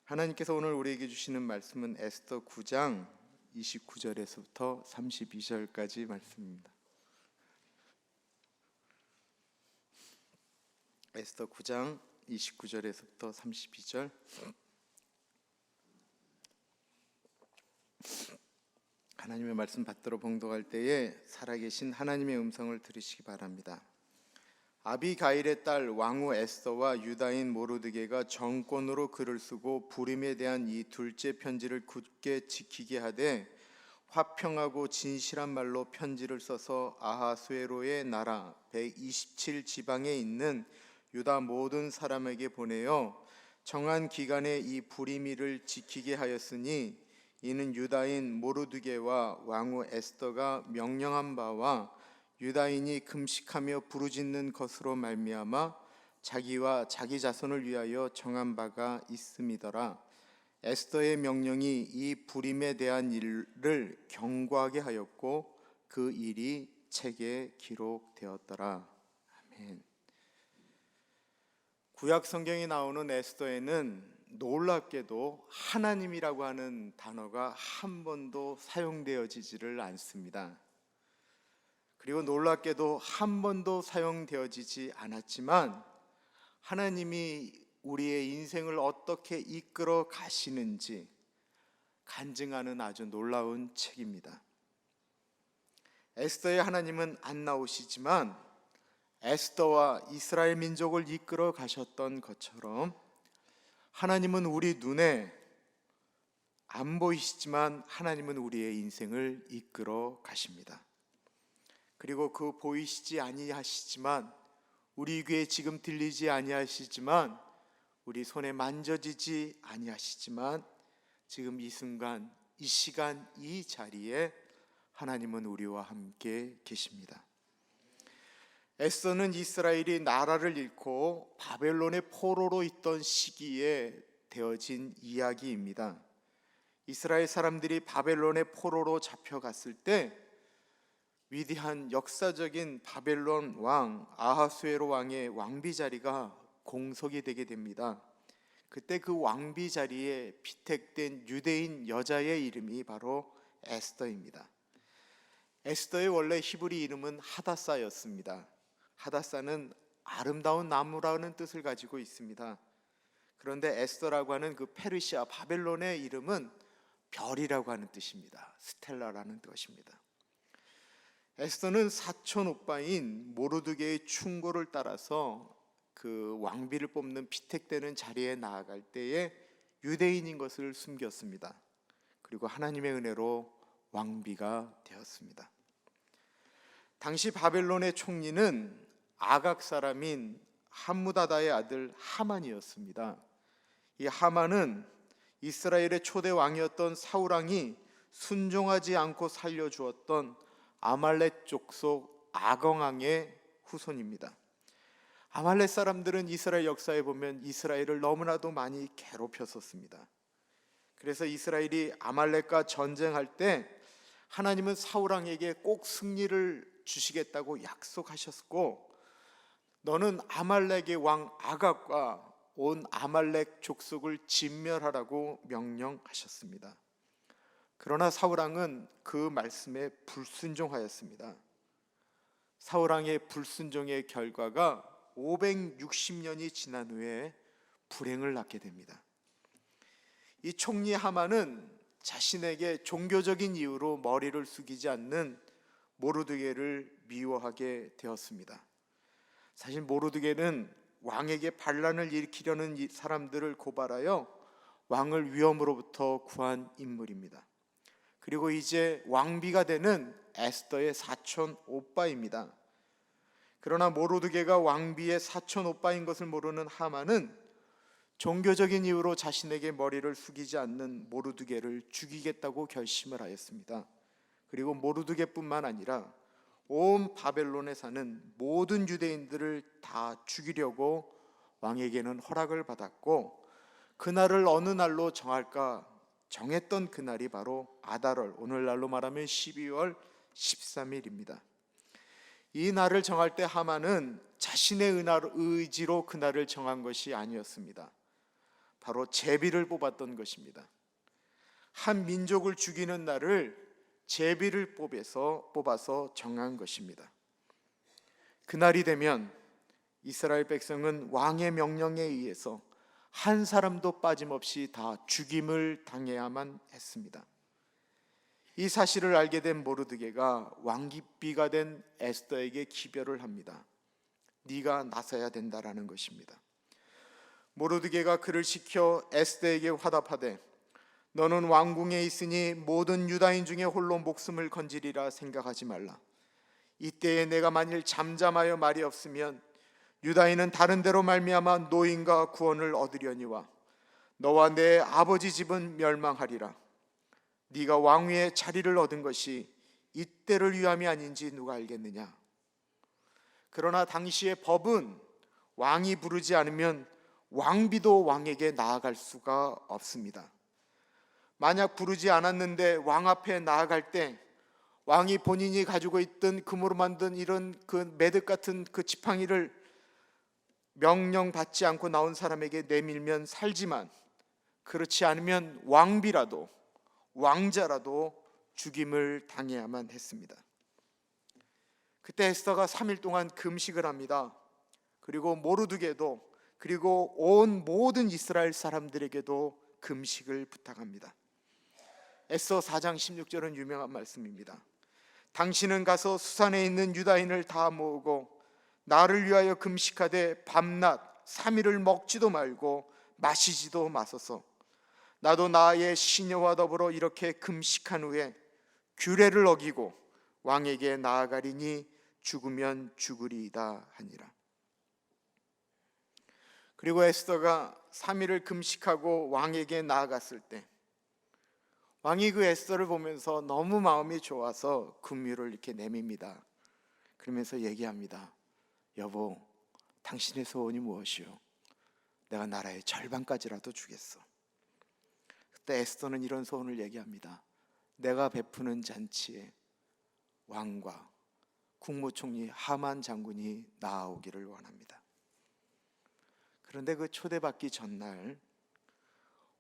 하나님께서 오늘 우리에게 주시는 말씀은 에스더 9장 29절에서부터 32절까지 말씀입니다. 에스더 9장 29절에서부터 32절. 하나님의 말씀 받들어 봉독할 때에 살아계신 하나님의 음성을 들으시기 바랍니다. 아비가일의 딸 왕후 에스더와 유다인 모르드게가 정권으로 글을 쓰고 부림에 대한 이 둘째 편지를 굳게 지키게 하되 화평하고 진실한 말로 편지를 써서 아하수에로의 나라 127지방에 있는 유다 모든 사람에게 보내어 정한 기간에 이 부림일을 지키게 하였으니 이는 유다인 모르드게와 왕후 에스더가 명령한 바와 유다인이 금식하며 부르짖는 것으로 말미암아 자기와 자기 자손을 위하여 정한 바가 있음이더라. 에스더의 명령이 이 부림에 대한 일을 경고하게 하였고 그 일이 책에 기록되었더라. 아멘. 구약 성경에 나오는 에스더에는 놀랍게도 하나님이라고 하는 단어가 한 번도 사용되어지지를 않습니다. 그리고 놀랍게도 한 번도 사용되어지지 않았지만 하나님이 우리의 인생을 어떻게 이끌어 가시는지 간증하는 아주 놀라운 책입니다. 에스더의 하나님은 안 나오시지만 에스더와 이스라엘 민족을 이끌어 가셨던 것처럼 하나님은 우리 눈에 안 보이시지만 하나님은 우리의 인생을 이끌어 가십니다. 그리고 그 보이시지 아니하시지만 우리 귀에 지금 들리지 아니하시지만 우리 손에 만져지지 아니하시지만 지금 이 순간 이 시간 이 자리에 하나님은 우리와 함께 계십니다. 에스더는 이스라엘이 나라를 잃고 바벨론의 포로로 있던 시기에 되어진 이야기입니다. 이스라엘 사람들이 바벨론의 포로로 잡혀갔을 때 위대한 역사적인 바벨론 왕 아하수에로 왕의 왕비 자리가 공석이 되게 됩니다. 그때 그 왕비 자리에 피택된 유대인 여자의 이름이 바로 에스더입니다. 에스더의 원래 히브리 이름은 하다사였습니다. 하다사는 아름다운 나무라는 뜻을 가지고 있습니다. 그런데 에스더라고 하는 그 페르시아 바벨론의 이름은 별이라고 하는 뜻입니다. 스텔라라는 것입니다. 에스더는 사촌 오빠인 모르드게의 충고를 따라서 그 왕비를 뽑는 피택되는 자리에 나아갈 때에 유대인인 것을 숨겼습니다. 그리고 하나님의 은혜로 왕비가 되었습니다. 당시 바벨론의 총리는 아각 사람인 함무다다의 아들 하만이었습니다. 이 하만은 이스라엘의 초대 왕이었던 사울 왕이 순종하지 않고 살려주었던 아말렉 족속 아건 왕의 후손입니다. 아말렉 사람들은 이스라엘 역사에 보면 이스라엘을 너무나도 많이 괴롭혔었습니다. 그래서 이스라엘이 아말렉과 전쟁할 때 하나님은 사울 왕에게 꼭 승리를 주시겠다고 약속하셨고 너는 아말렉의 왕 아각과 온 아말렉 족속을 진멸하라고 명령하셨습니다. 그러나 사울 왕은 그 말씀에 불순종하였습니다. 사울 왕의 불순종의 결과가 560년이 지난 후에 불행을 낳게 됩니다. 이 총리 하만은 자신에게 종교적인 이유로 머리를 숙이지 않는 모르드게를 미워하게 되었습니다. 사실 모르드게는 왕에게 반란을 일으키려는 이 사람들을 고발하여 왕을 위험으로부터 구한 인물입니다. 그리고 이제 왕비가 되는 에스더의 사촌 오빠입니다. 그러나 모르드게가 왕비의 사촌 오빠인 것을 모르는 하만은 종교적인 이유로 자신에게 머리를 숙이지 않는 모르드게를 죽이겠다고 결심을 하였습니다. 그리고 모르드게뿐만 아니라 온 바벨론에 사는 모든 유대인들을 다 죽이려고 왕에게는 허락을 받았고 그날을 어느 날로 정할까 정했던 그날이 바로 아달월, 오늘날로 말하면 12월 13일입니다. 이 날을 정할 때 하만은 자신의 의지로 그날을 정한 것이 아니었습니다. 바로 제비를 뽑았던 것입니다. 한 민족을 죽이는 날을 제비를 뽑아서 정한 것입니다. 그날이 되면 이스라엘 백성은 왕의 명령에 의해서 한 사람도 빠짐없이 다 죽임을 당해야만 했습니다. 이 사실을 알게 된 모르드게가 왕기비가 된 에스더에게 기별을 합니다. 네가 나서야 된다라는 것입니다. 모르드게가 그를 시켜 에스더에게 화답하되 너는 왕궁에 있으니 모든 유다인 중에 홀로 목숨을 건지리라 생각하지 말라. 이때에 내가 만일 잠잠하여 말이 없으면 유다인은 다른 데로 말미암아 노임과 구원을 얻으려니와 너와 내 아버지 집은 멸망하리라. 네가 왕위의 자리를 얻은 것이 이때를 위함이 아닌지 누가 알겠느냐. 그러나 당시의 법은 왕이 부르지 않으면 왕비도 왕에게 나아갈 수가 없습니다. 만약 부르지 않았는데 왕 앞에 나아갈 때 왕이 본인이 가지고 있던 금으로 만든 이런 그 매듭 같은 그 지팡이를 명령받지 않고 나온 사람에게 내밀면 살지만, 그렇지 않으면 왕비라도 왕자라도 죽임을 당해야만 했습니다. 그때 에스더가 3일 동안 금식을 합니다. 그리고 모르드게도, 그리고 온 모든 이스라엘 사람들에게도 금식을 부탁합니다. 에스더 4장 16절은 유명한 말씀입니다. 당신은 가서 수산에 있는 유다인을 다 모으고 나를 위하여 금식하되 밤낮 3일을 먹지도 말고 마시지도 마소서. 나도 나의 시녀와 더불어 이렇게 금식한 후에 규례를 어기고 왕에게 나아가리니 죽으면 죽으리이다 하니라. 그리고 에스더가 3일을 금식하고 왕에게 나아갔을 때 왕이 그 에스더를 보면서 너무 마음이 좋아서 금유를 이렇게 내밉니다. 그러면서 얘기합니다. 여보, 당신의 소원이 무엇이요? 내가 나라의 절반까지라도 주겠어. 그때 에스더는 이런 소원을 얘기합니다. 내가 베푸는 잔치에 왕과 국무총리 하만 장군이 나아오기를 원합니다. 그런데 그 초대받기 전날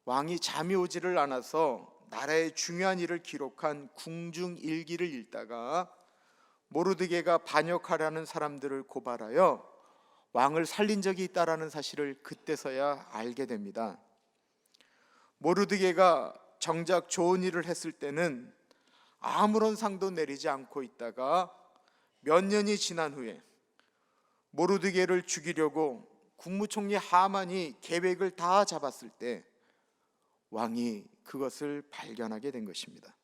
왕이 잠이 오지를 않아서 나라의 중요한 일을 기록한 궁중일기를 읽다가 모르드게가 반역하라는 사람들을 고발하여 왕을 살린 적이 있다라는 사실을 그때서야 알게 됩니다. 모르드게가 정작 좋은 일을 했을 때는 아무런 상도 내리지 않고 있다가 몇 년이 지난 후에 모르드게를 죽이려고 국무총리 하만이 계획을 다 잡았을 때 왕이 그것을 발견하게 된 것입니다.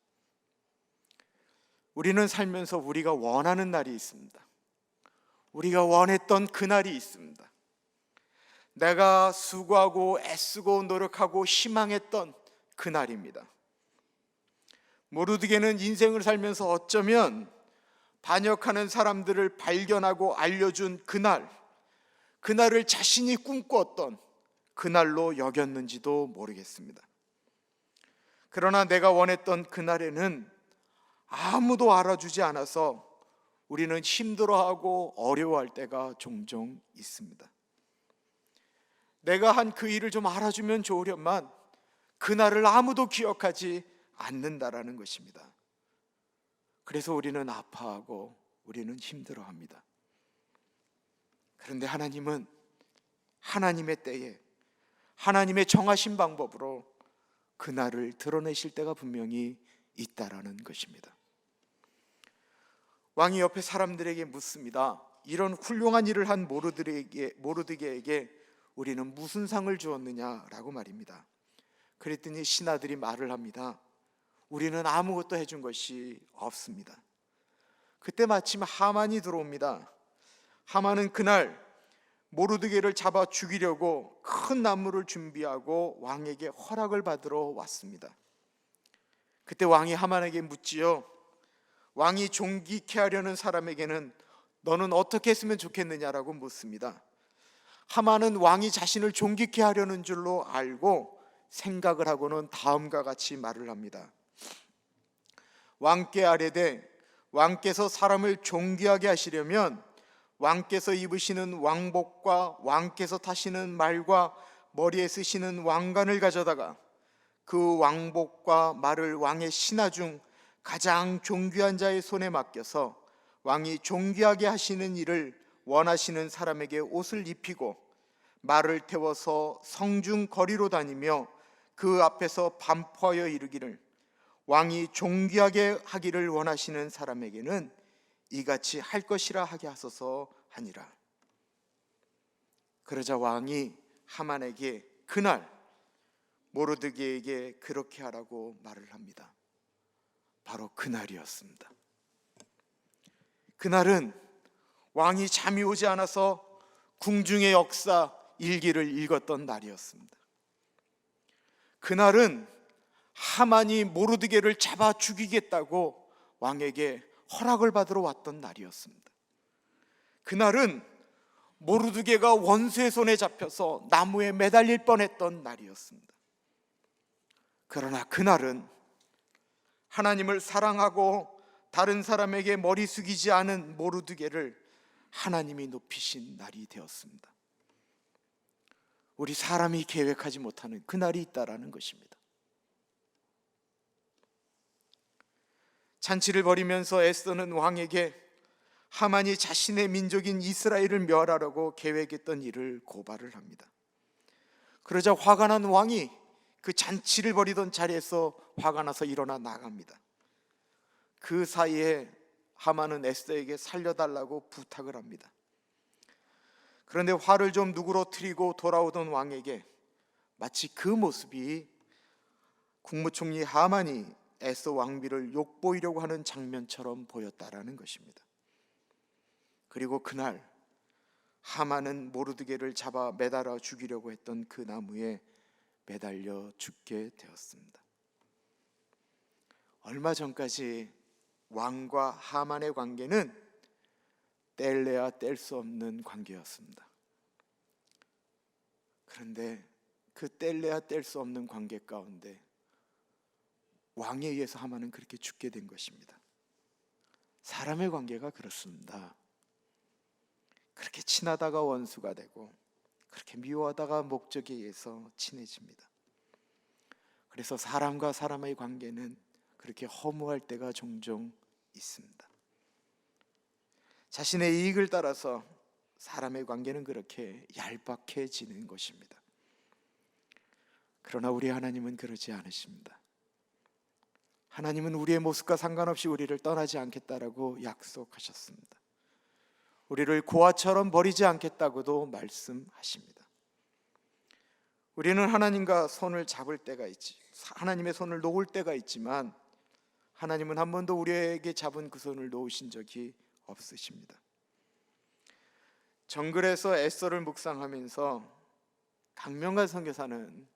우리는 살면서 우리가 원하는 날이 있습니다. 우리가 원했던 그날이 있습니다. 내가 수고하고 애쓰고 노력하고 희망했던 그날입니다. 모르드게는 인생을 살면서 어쩌면 반역하는 사람들을 발견하고 알려준 그날을 자신이 꿈꿨던 그날로 여겼는지도 모르겠습니다. 그러나 내가 원했던 그날에는 아무도 알아주지 않아서 우리는 힘들어하고 어려워할 때가 종종 있습니다. 내가 한 그 일을 좀 알아주면 좋으련만 그날을 아무도 기억하지 않는다라는 것입니다. 그래서 우리는 아파하고 우리는 힘들어합니다. 그런데 하나님은 하나님의 때에 하나님의 정하신 방법으로 그날을 드러내실 때가 분명히 있다라는 것입니다. 왕이 옆에 사람들에게 묻습니다. 이런 훌륭한 일을 한 모르드게에게 우리는 무슨 상을 주었느냐라고 말입니다. 그랬더니 신하들이 말을 합니다. 우리는 아무것도 해준 것이 없습니다. 그때 마침 하만이 들어옵니다. 하만은 그날 모르드게를 잡아 죽이려고 큰 나무를 준비하고 왕에게 허락을 받으러 왔습니다. 그때 왕이 하만에게 묻지요. 왕이 존귀케 하려는 사람에게는 너는 어떻게 했으면 좋겠느냐라고 묻습니다. 하만은 왕이 자신을 존귀케 하려는 줄로 알고 생각을 하고는 다음과 같이 말을 합니다. 왕께 아뢰되 왕께서 사람을 존귀하게 하시려면 왕께서 입으시는 왕복과 왕께서 타시는 말과 머리에 쓰시는 왕관을 가져다가 그 왕복과 말을 왕의 신하 중 가장 존귀한 자의 손에 맡겨서 왕이 존귀하게 하시는 일을 원하시는 사람에게 옷을 입히고 말을 태워서 성중 거리로 다니며 그 앞에서 반포하여 이르기를, 왕이 존귀하게 하기를 원하시는 사람에게는 이같이 할 것이라 하게 하소서 하니라. 그러자 왕이 하만에게 그날 모르드게에게 그렇게 하라고 말을 합니다. 바로 그날이었습니다. 그날은 왕이 잠이 오지 않아서 궁중의 역사 일기를 읽었던 날이었습니다. 그날은 하만이 모르드게를 잡아 죽이겠다고 왕에게 허락을 받으러 왔던 날이었습니다. 그날은 모르드게가 원수의 손에 잡혀서 나무에 매달릴 뻔했던 날이었습니다. 그러나 그날은 하나님을 사랑하고 다른 사람에게 머리 숙이지 않은 모르드게를 하나님이 높이신 날이 되었습니다. 우리 사람이 계획하지 못하는 그날이 있다라는 것입니다. 잔치를 벌이면서 에스더는 왕에게 하만이 자신의 민족인 이스라엘을 멸하려고 계획했던 일을 고발을 합니다. 그러자 화가 난 왕이 그 잔치를 벌이던 자리에서 화가 나서 일어나 나갑니다. 그 사이에 하만은 에스더에게 살려달라고 부탁을 합니다. 그런데 화를 좀 누그러뜨리고 돌아오던 왕에게 마치 그 모습이 국무총리 하만이 에스더 왕비를 욕보이려고 하는 장면처럼 보였다라는 것입니다. 그리고 그날 하만은 모르드게를 잡아 매달아 죽이려고 했던 그 나무에 매달려 죽게 되었습니다. 얼마 전까지 왕과 하만의 관계는 뗄래야 뗄 수 없는 관계였습니다. 그런데 그 뗄래야 뗄 수 없는 관계 가운데 왕에 의해서 하만은 그렇게 죽게 된 것입니다. 사람의 관계가 그렇습니다. 그렇게 친하다가 원수가 되고 그렇게 미워하다가 목적에 의해서 친해집니다. 그래서 사람과 사람의 관계는 그렇게 허무할 때가 종종 있습니다. 자신의 이익을 따라서 사람의 관계는 그렇게 얄팍해지는 것입니다. 그러나 우리 하나님은 그러지 않으십니다. 하나님은 우리의 모습과 상관없이 우리를 떠나지 않겠다라고 약속하셨습니다. 우리를 고아처럼 버리지 않겠다고도 말씀하십니다. 우리는 하나님과 손을 잡을 때가 있지, 하나님의 손을 놓을 때가 있지만 하나님은 한 번도 우리에게 잡은 그 손을 놓으신 적이 없으십니다. 정글에서 에스더를 묵상하면서 강명관 선교사는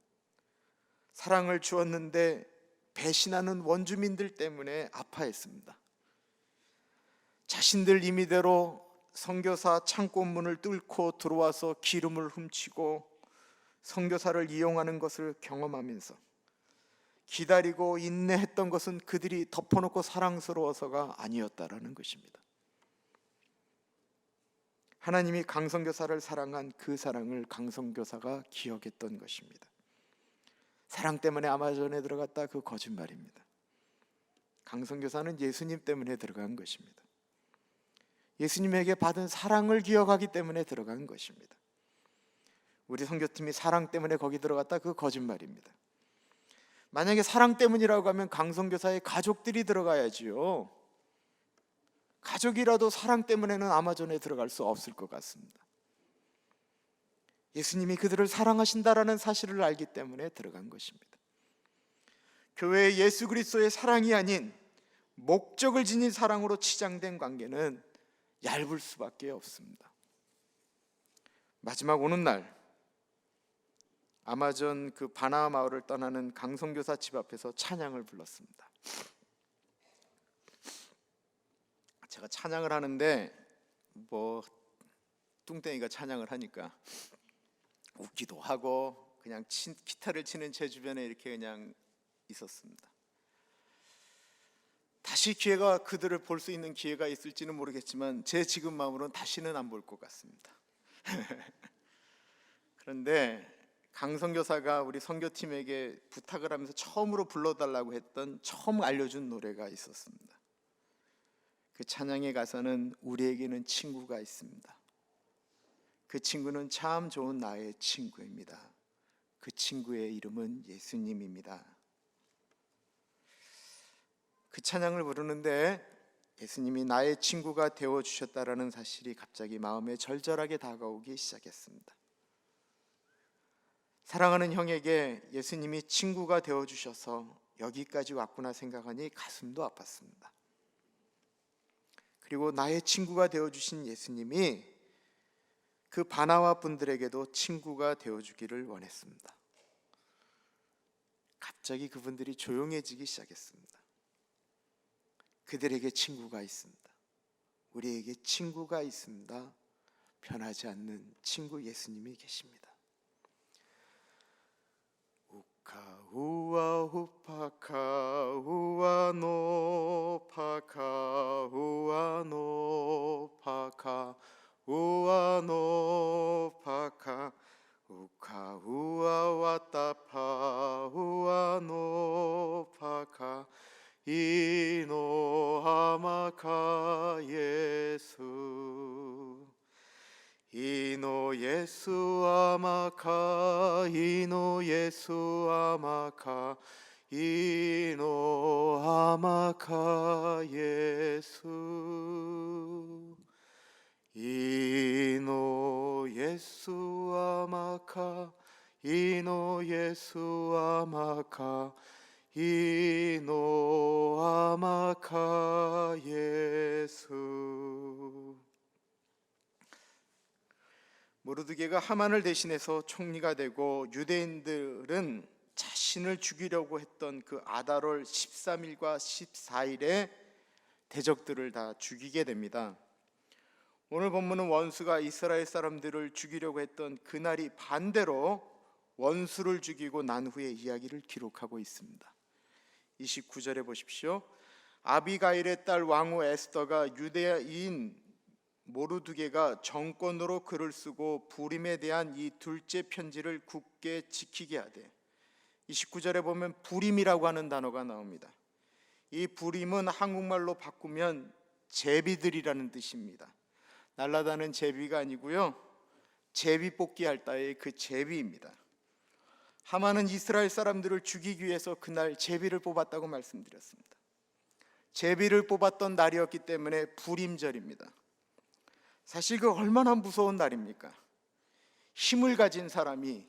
사랑을 주었는데 배신하는 원주민들 때문에 아파했습니다. 자신들 임의대로 선교사 창고문을 뚫고 들어와서 기름을 훔치고 선교사를 이용하는 것을 경험하면서 기다리고 인내했던 것은 그들이 덮어놓고 사랑스러워서가 아니었다라는 것입니다. 하나님이 강선교사를 사랑한 그 사랑을 강선교사가 기억했던 것입니다. 사랑 때문에 아마존에 들어갔다, 그 거짓말입니다. 강선교사는 예수님 때문에 들어간 것입니다. 예수님에게 받은 사랑을 기억하기 때문에 들어간 것입니다. 우리 선교팀이 사랑 때문에 거기 들어갔다, 그 거짓말입니다. 만약에 사랑 때문이라고 하면 강선교사의 가족들이 들어가야지요. 가족이라도 사랑 때문에는 아마존에 들어갈 수 없을 것 같습니다. 예수님이 그들을 사랑하신다라는 사실을 알기 때문에 들어간 것입니다. 교회의 예수 그리스도의 사랑이 아닌 목적을 지닌 사랑으로 치장된 관계는 얇을 수밖에 없습니다. 마지막 오는 날 아마존 그 바나아 마을을 떠나는 강선교사 집 앞에서 찬양을 불렀습니다. 제가 찬양을 하는데 뚱땡이가 찬양을 하니까 웃기도 하고 그냥 기타를 치는 제 주변에 이렇게 그냥 있었습니다. 다시 기회가, 그들을 볼 수 있는 기회가 있을지는 모르겠지만 제 지금 마음으로는 다시는 안 볼 것 같습니다. 그런데 강 선교사가 우리 선교팀에게 부탁을 하면서 처음으로 불러달라고 했던, 처음 알려준 노래가 있었습니다. 그 찬양의 가사는 우리에게는 친구가 있습니다. 그 친구는 참 좋은 나의 친구입니다. 그 친구의 이름은 예수님입니다. 그 찬양을 부르는데 예수님이 나의 친구가 되어주셨다라는 사실이 갑자기 마음에 절절하게 다가오기 시작했습니다. 사랑하는 형에게 예수님이 친구가 되어주셔서 여기까지 왔구나 생각하니 가슴도 아팠습니다. 그리고 나의 친구가 되어주신 예수님이 그 바나와 분들에게도 친구가 되어주기를 원했습니다. 갑자기 그분들이 조용해지기 시작했습니다. 그들에게 친구가 있습니다. 우리에게 친구가 있습니다. 변하지 않는 친구 예수님이 계십니다. 우카우아 후파카우아 노파카우아 노파카 우아 노파카 우카우아 와타파 우아 노파카 이노하마카 예수 이노 예수 아마카 이노 예수 아마카 이노 아마카 예수 이노 예수 아마카 이노 예수 아마카 이노 아마카 예수. 모르드게가 하만을 대신해서 총리가 되고 유대인들은 자신을 죽이려고 했던 그 아달월 13일과 14일에 대적들을 다 죽이게 됩니다. 오늘 본문은 원수가 이스라엘 사람들을 죽이려고 했던 그날이 반대로 원수를 죽이고 난 후의 이야기를 기록하고 있습니다. 29절에 보십시오. 아비가일의 딸 왕후 에스더가 유대인 모르드게가 정권으로 글을 쓰고 부림에 대한 이 둘째 편지를 굳게 지키게 하되, 29절에 보면 부림이라고 하는 단어가 나옵니다. 이 부림은 한국말로 바꾸면 제비들이라는 뜻입니다. 날아다니는 제비가 아니고요, 제비 뽑기 할 따의 그 제비입니다. 하만은 이스라엘 사람들을 죽이기 위해서 그날 제비를 뽑았다고 말씀드렸습니다. 제비를 뽑았던 날이었기 때문에 부림절입니다. 사실 그 얼마나 무서운 날입니까? 힘을 가진 사람이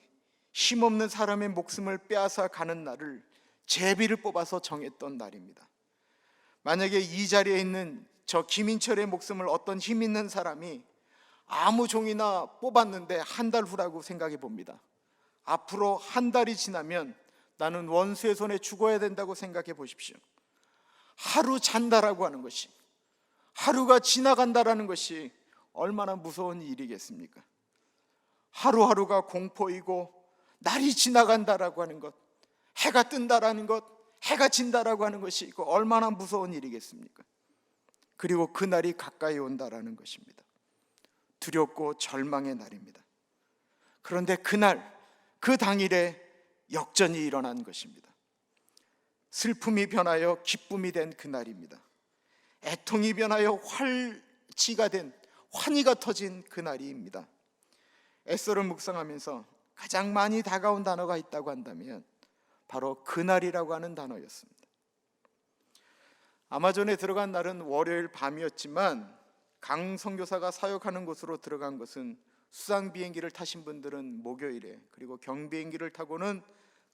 힘없는 사람의 목숨을 빼앗아 가는 날을 제비를 뽑아서 정했던 날입니다. 만약에 이 자리에 있는 저 김인철의 목숨을 어떤 힘 있는 사람이 아무 종이나 뽑았는데 한 달 후라고 생각해 봅니다. 앞으로 한 달이 지나면 나는 원수의 손에 죽어야 된다고 생각해 보십시오. 하루 잔다라고 하는 것이, 하루가 지나간다라는 것이 얼마나 무서운 일이겠습니까? 하루하루가 공포이고 날이 지나간다라고 하는 것, 해가 뜬다라는 것, 해가 진다라고 하는 것이 얼마나 무서운 일이겠습니까? 그리고 그날이 가까이 온다라는 것입니다. 두렵고 절망의 날입니다. 그런데 그날, 그 당일에 역전이 일어난 것입니다. 슬픔이 변하여 기쁨이 된 그날입니다. 애통이 변하여 활치가 된, 환희가 터진 그날입니다. 에스더를 묵상하면서 가장 많이 다가온 단어가 있다고 한다면 바로 그날이라고 하는 단어였습니다. 아마존에 들어간 날은 월요일 밤이었지만 강 선교사가 사역하는 곳으로 들어간 것은 수상 비행기를 타신 분들은 목요일에, 그리고 경비행기를 타고는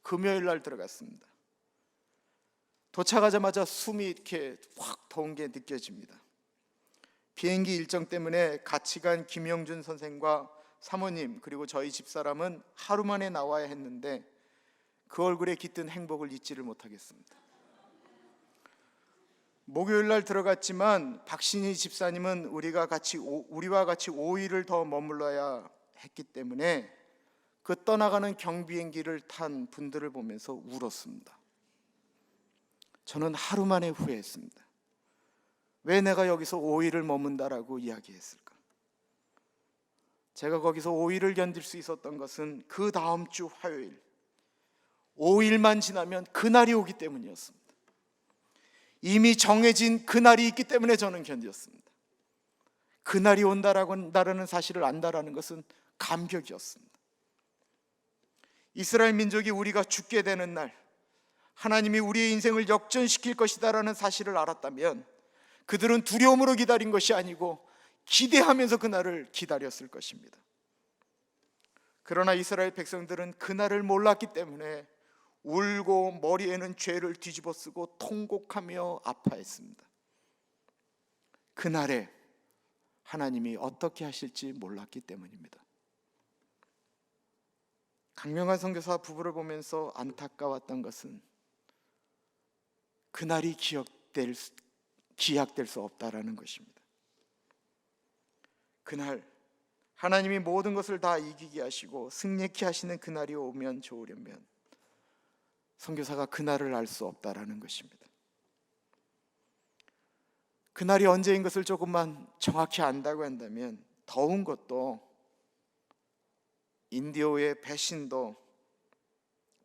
금요일 날 들어갔습니다. 도착하자마자 숨이 이렇게 확 더운 게 느껴집니다. 비행기 일정 때문에 같이 간 김영준 선생과 사모님 그리고 저희 집사람은 하루 만에 나와야 했는데 그 얼굴에 깃든 행복을 잊지를 못하겠습니다. 목요일 날 들어갔지만 박신희 집사님은 우리와 같이 5일을 더 머물러야 했기 때문에 그 떠나가는 경비행기를 탄 분들을 보면서 울었습니다. 저는 하루 만에 후회했습니다. 왜 내가 여기서 5일을 머문다라고 이야기했을까? 제가 거기서 5일을 견딜 수 있었던 것은 그 다음 주 화요일 5일만 지나면 그날이 오기 때문이었습니다. 이미 정해진 그날이 있기 때문에 저는 견뎠습니다. 그날이 온다라는 사실을 안다라는 것은 감격이었습니다. 이스라엘 민족이 우리가 죽게 되는 날, 하나님이 우리의 인생을 역전시킬 것이다라는 사실을 알았다면 그들은 두려움으로 기다린 것이 아니고 기대하면서 그날을 기다렸을 것입니다. 그러나 이스라엘 백성들은 그날을 몰랐기 때문에 울고 머리에는 죄를 뒤집어 쓰고 통곡하며 아파했습니다. 그날에 하나님이 어떻게 하실지 몰랐기 때문입니다. 강명한 선교사 부부를 보면서 안타까웠던 것은 그날이 기약될 수 없다라는 것입니다. 그날 하나님이 모든 것을 다 이기게 하시고 승리케 하시는 그날이 오면 좋으려면 선교사가 그날을 알 수 없다라는 것입니다. 그날이 언제인 것을 조금만 정확히 안다고 한다면 더운 것도 인디오의 배신도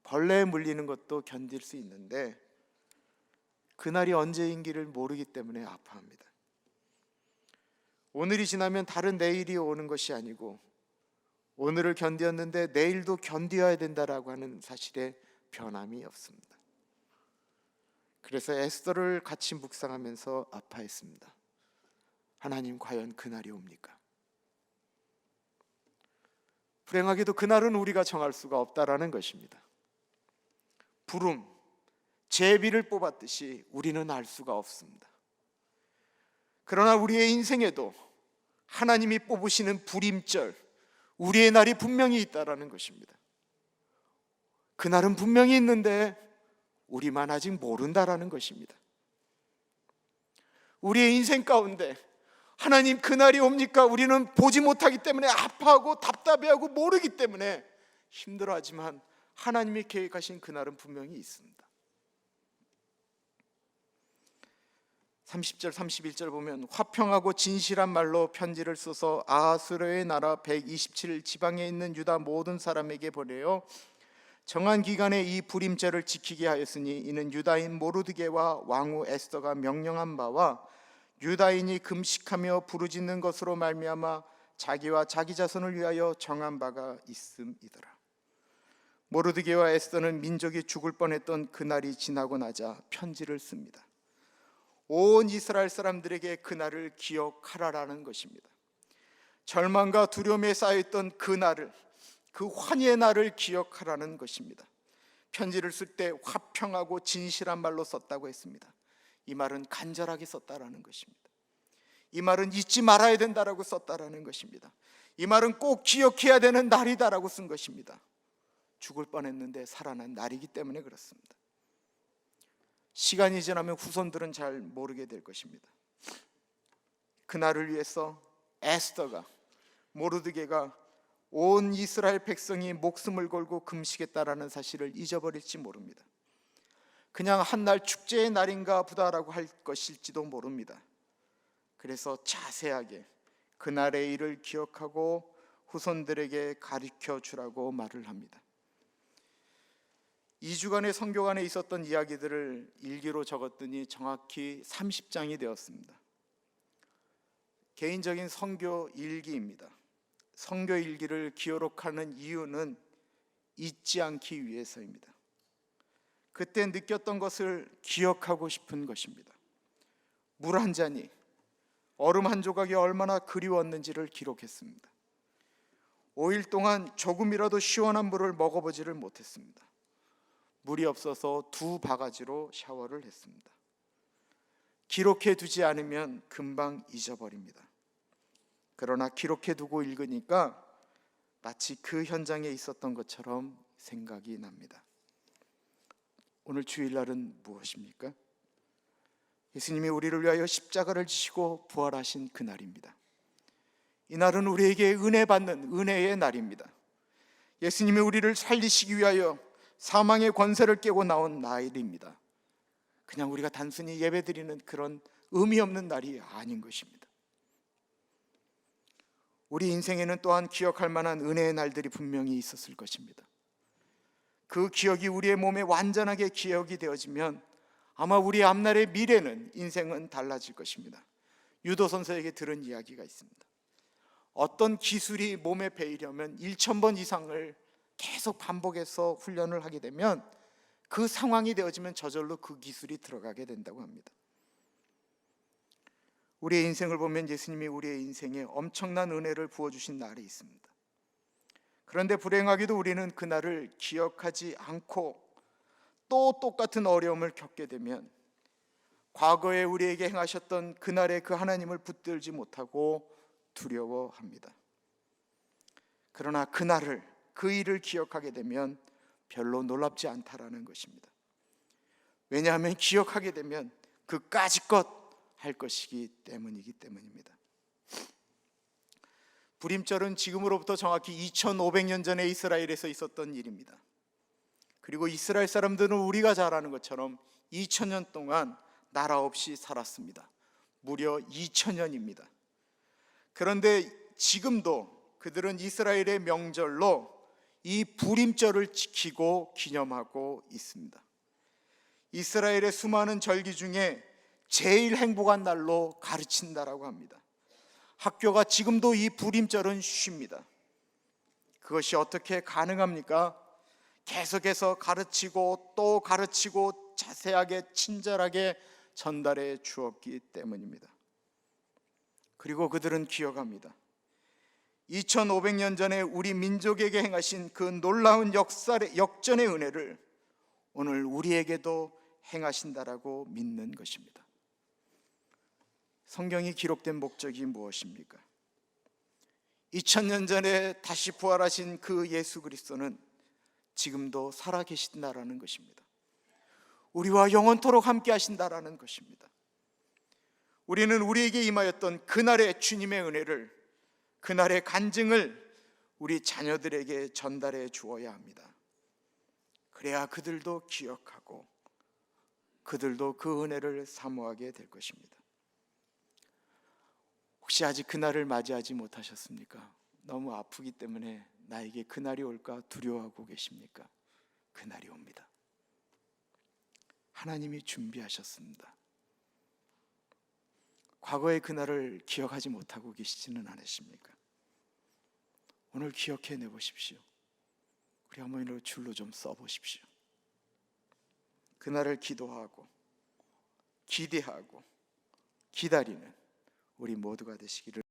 벌레에 물리는 것도 견딜 수 있는데 그날이 언제인기를 모르기 때문에 아파합니다. 오늘이 지나면 다른 내일이 오는 것이 아니고 오늘을 견디었는데 내일도 견디어야 된다라고 하는 사실에 변함이 없습니다. 그래서 에스더를 같이 묵상하면서 아파했습니다. 하나님, 과연 그날이 옵니까? 불행하게도 그날은 우리가 정할 수가 없다라는 것입니다. 부름, 제비를 뽑았듯이 우리는 알 수가 없습니다. 그러나 우리의 인생에도 하나님이 뽑으시는 불임절, 우리의 날이 분명히 있다라는 것입니다. 그날은 분명히 있는데 우리만 아직 모른다라는 것입니다. 우리의 인생 가운데 하나님 그날이 옵니까? 우리는 보지 못하기 때문에 아파하고 답답해하고 모르기 때문에 힘들어하지만 하나님이 계획하신 그날은 분명히 있습니다. 30절 31절 보면 화평하고 진실한 말로 편지를 써서 아하수르의 나라 127 지방에 있는 유다 모든 사람에게 보내어 정한 기간에 이 불임절을 지키게 하였으니 이는 유다인 모르드게와 왕후 에스더가 명령한 바와 유다인이 금식하며 부르짖는 것으로 말미암아 자기와 자기 자손을 위하여 정한 바가 있음이더라. 모르드게와 에스더는 민족이 죽을 뻔했던 그날이 지나고 나자 편지를 씁니다. 온 이스라엘 사람들에게 그날을 기억하라라는 것입니다. 절망과 두려움에 쌓여있던 그날을, 그 환희의 날을 기억하라는 것입니다. 편지를 쓸 때 화평하고 진실한 말로 썼다고 했습니다. 이 말은 간절하게 썼다라는 것입니다. 이 말은 잊지 말아야 된다라고 썼다라는 것입니다. 이 말은 꼭 기억해야 되는 날이다라고 쓴 것입니다. 죽을 뻔했는데 살아난 날이기 때문에 그렇습니다. 시간이 지나면 후손들은 잘 모르게 될 것입니다. 그날을 위해서 에스더가, 모르드게가 온 이스라엘 백성이 목숨을 걸고 금식했다라는 사실을 잊어버릴지 모릅니다. 그냥 한날 축제의 날인가 보다라고 할 것일지도 모릅니다. 그래서 자세하게 그날의 일을 기억하고 후손들에게 가르쳐 주라고 말을 합니다. 2주간의 선교관에 있었던 이야기들을 일기로 적었더니 정확히 30장이 되었습니다. 개인적인 선교 일기입니다. 선교 일기를 기록하는 이유는 잊지 않기 위해서입니다. 그때 느꼈던 것을 기억하고 싶은 것입니다. 물 한 잔이, 얼음 한 조각이 얼마나 그리웠는지를 기록했습니다. 5일 동안 조금이라도 시원한 물을 먹어보지를 못했습니다. 물이 없어서 2바가지로 샤워를 했습니다. 기록해 두지 않으면 금방 잊어버립니다. 그러나 기록해 두고 읽으니까 마치 그 현장에 있었던 것처럼 생각이 납니다. 오늘 주일날은 무엇입니까? 예수님이 우리를 위하여 십자가를 지시고 부활하신 그날입니다. 이날은 우리에게 은혜 받는 은혜의 날입니다. 예수님이 우리를 살리시기 위하여 사망의 권세를 깨고 나온 날입니다. 그냥 우리가 단순히 예배드리는 그런 의미 없는 날이 아닌 것입니다. 우리 인생에는 또한 기억할 만한 은혜의 날들이 분명히 있었을 것입니다. 그 기억이 우리의 몸에 완전하게 기억이 되어지면 아마 우리의 앞날의 미래는, 인생은 달라질 것입니다. 유도 선수에게 들은 이야기가 있습니다. 어떤 기술이 몸에 배이려면 1000번 이상을 계속 반복해서 훈련을 하게 되면 그 상황이 되어지면 저절로 그 기술이 들어가게 된다고 합니다. 우리의 인생을 보면 예수님이 우리의 인생에 엄청난 은혜를 부어주신 날이 있습니다. 그런데 불행하게도 우리는 그날을 기억하지 않고 또 똑같은 어려움을 겪게 되면 과거에 우리에게 행하셨던 그날의 그 하나님을 붙들지 못하고 두려워합니다. 그러나 그날을, 그 일을 기억하게 되면 별로 놀랍지 않다라는 것입니다. 왜냐하면 기억하게 되면 그까짓것 할 것이기 때문입니다. 불임절은 지금으로부터 정확히 2500년 전에 이스라엘에서 있었던 일입니다. 그리고 이스라엘 사람들은 우리가 잘 아는 것처럼 2000년 동안 나라 없이 살았습니다. 무려 2000년입니다. 그런데 지금도 그들은 이스라엘의 명절로 이 불임절을 지키고 기념하고 있습니다. 이스라엘의 수많은 절기 중에 제일 행복한 날로 가르친다라고 합니다. 학교가 지금도 이 불임절은 쉽니다. 그것이 어떻게 가능합니까? 계속해서 가르치고 또 가르치고 자세하게 친절하게 전달해 주었기 때문입니다. 그리고 그들은 기억합니다. 2500년 전에 우리 민족에게 행하신 그 놀라운 역전의 은혜를 오늘 우리에게도 행하신다라고 믿는 것입니다. 성경이 기록된 목적이 무엇입니까? 2000년 전에 다시 부활하신 그 예수 그리스도는 지금도 살아계신다라는 것입니다. 우리와 영원토록 함께 하신다라는 것입니다. 우리는 우리에게 임하였던 그날의 주님의 은혜를, 그날의 간증을 우리 자녀들에게 전달해 주어야 합니다. 그래야 그들도 기억하고 그들도 그 은혜를 사모하게 될 것입니다. 혹시 아직 그날을 맞이하지 못하셨습니까? 너무 아프기 때문에 나에게 그날이 올까 두려워하고 계십니까? 그날이 옵니다. 하나님이 준비하셨습니다. 과거의 그날을 기억하지 못하고 계시지는 않으십니까? 오늘 기억해내 보십시오. 우리 어머니를 줄로 좀 써보십시오. 그날을 기도하고 기대하고 기다리는 우리 모두가 되시기를